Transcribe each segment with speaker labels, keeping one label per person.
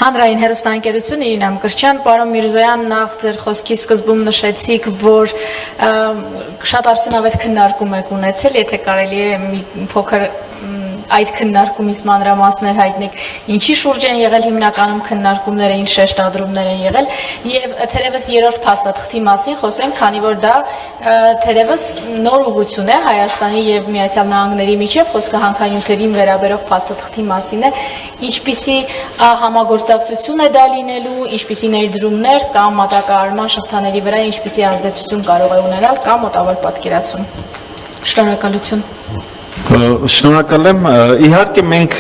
Speaker 1: Հանրային հեռուստաընկերություն Իրինա Մկրտչյան, պարոն Միրզոյան, նախ ձեր խոսքի սկզբում նշեցիք, որ շատ արդյունավետ քննարկում եք ունեցել, եթե կարելի է մի փոքր այդ քննարկումից մանրամասներ հայտնեք, ինչի շուրջ են եղել հիմնականում քննարկումները, ինչ շեշտադրումներ են եղել, եւ թերևս երրորդ փաստաթղթի մասին խոսենք, քանի որ դա թերևս նոր ուղղություն է Հայաստանի եւ Միացյալ Նահանգների միջեւ, խոսքը հանքանյութերին վերաբերող փաստաթղթի մասին է, ինչպիսի համագործակցություն է դա լինելու, ինչպիսի ներդրումներ կամ մատակարարման շղթաների վրա ինչպիսի ազդեցություն կարող է ունենալ կամ մոտավոր պատկերացում։ Շնորհակալություն։
Speaker 2: Շնորհակալ եմ, իհարկե մենք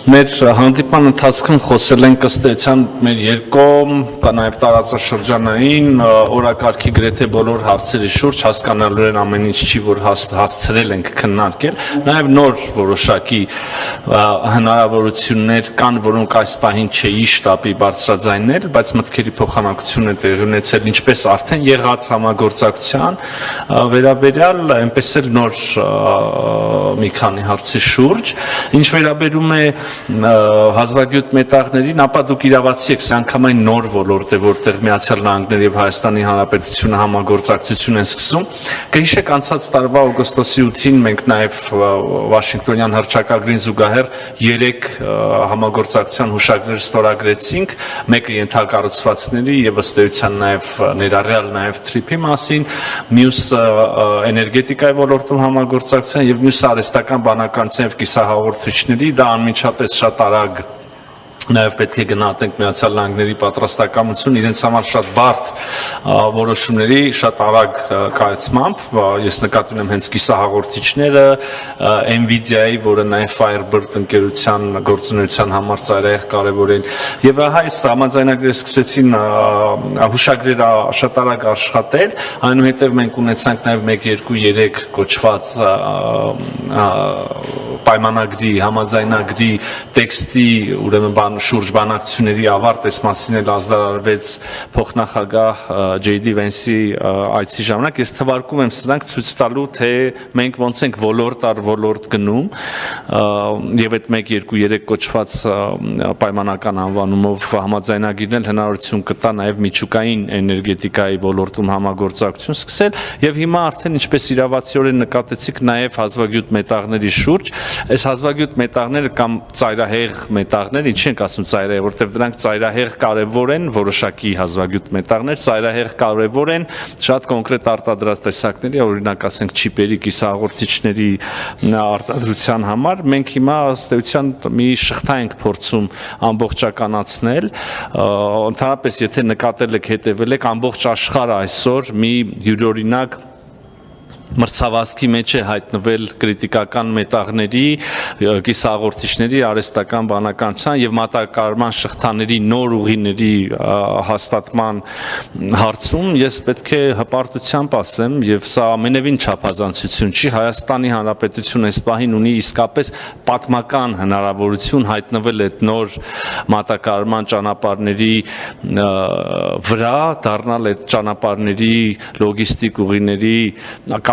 Speaker 2: մեր հանդիպման ընթացքում խոսել ենք ըստ էության մեր երկկողմ, նաև տարածաշրջանային օրակարգի գրեթե բոլոր հարցերի շուրջ հասկանալու են ամեն ինչ չի, որ հասցրել ենք քննարկել, նաև նոր որոշակի հնարավորություններ կան, որոնք այս պահին չէի շտաբի բարձրաձայնել, բայց մտքերի փոխանակություն է տեղի ունեցել, ինչպես արդեն եղած համագործակցության վերաբերյալ, այնպես էլ նոր մի քանի հարցի շուրջ, ինչ վերաբերում է հազվագյուտ մետաղներին, ապա դուք իրավացի եք, սա անգամայն նոր ոլորտ է, որտեղ Միացյալ Նահանգները եւ Հայաստանի Հանրապետությունը համագործակցություն են սկսում։ Կհիշեք անցած տարվա օգոստոսի 8-ին մենք նաեւ Վաշինգտոնյան հռչակագրին զուգահեռ 3 համագործակցության հուշագրեր ստորագրեցինք, մեկը ենթակառուցվածքների եւ ըստ էության նաեւ ներառյալ նաեւ TRIP-ի մասին, մյուսը էներգետիկայի ոլորտում համագործակցության եւ մյուսը արհեստական բանականության եւ կիսահաղորդիչների, դա անմիջապես շատ արագ նաև պետք է գնահատենք Միացյալ Նահանգների պատրաստակամություն իրենց համար շատ բարդ որոշումների շատ արագ կայացմամբ, ես նկատի ունեմ հենց կիսահաղորդիչները, Nvidia-ի, որը նաև Firebird ընկերության գործունեության համար ծայրահեղ կարևոր են, եւ այս համաձայնագրերը սկսեցին հուշագրերը շատ արագ աշխատել, այնուհետև մենք ունեցանք նաև 1-2-3 կոչված պայմանագրի, համաձայնագրի տեքստի, ուրեմն շուրջ բանակցությունների ավարտ, այս մասին էլ ազդարարվեց փոխնախագահ J.D. Vance-ի այցի ժամանակ, ես թվարկում եմ սրանք ցույց տալու, թե մենք ոնց ենք ոլորտ առ ոլորտ գնում եւ այդ 1-2-3 կոչված պայմանական անվանումով համաձայնագիրնել հնարավորություն կտա նաեւ միջուկային էներգետիկայի ոլորտում համագործակցություն սկսել եւ հիմա արդեն ինչպես իրավացիորեն նկատեցիք նաեւ հազվագյուտ մետաղների շուրջ, այս հազվագյուտ մետաղները կամ ծայրահեղ մետաղներ, ինչ ենք ասում ծայրահեղ, որտեղ դրանք ծայրահեղ կարևոր են, որոշակի հազվագյուտ մետաղներ, ծայրահեղ կարևոր են շատ կոնկրետ արտադրած տեսակների, օրինակ ասենք չիպերի, կիսահաղորդիչների արտադրության համար, մենք հիմա ըստ էության մի շղթա ենք փորձում ամբողջականացնել, ընդհանրապես եթե նկատել եք, հետևել եք, ամբողջ աշխարհը այսօր մի յուրօրինակ մրցավազքի մեջ է հայտնվել կրիտիկական մետաղների, կիսահաղորդիչների, արհեստական բանականության եւ մատակարարման շղթաների նոր ուղիների հաստատման հարցում ես պետք է հպարտությամբ ասեմ եւ սա ամենևին չափազանցություն չի, Հայաստանի Հանրապետությունը այս պահին ունի իսկապես պատմական հնարավորություն հայտնվել այդ նոր մատակարարման ճանապարհների վրա, դառնալ այդ ճանապարհների լոգիստիկ ուղիների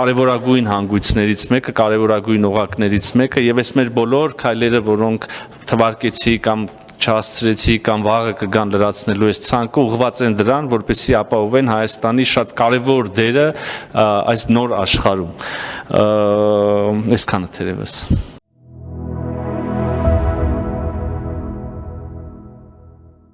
Speaker 2: կարևորագույն հանգույցներից մեկը, կարևորագույն օղակներից մեկը եւ այս մեր բոլոր քայլերը, որոնք թվարկեցի կամ չհասցրեցի կամ վաղը կգան լրացնելու այս ցանկը ուղղված են դրան, որպեսզի ապահովեն Հայաստանի շատ կարևոր դերը այս նոր աշխարհում։ Այսքանը թերևս։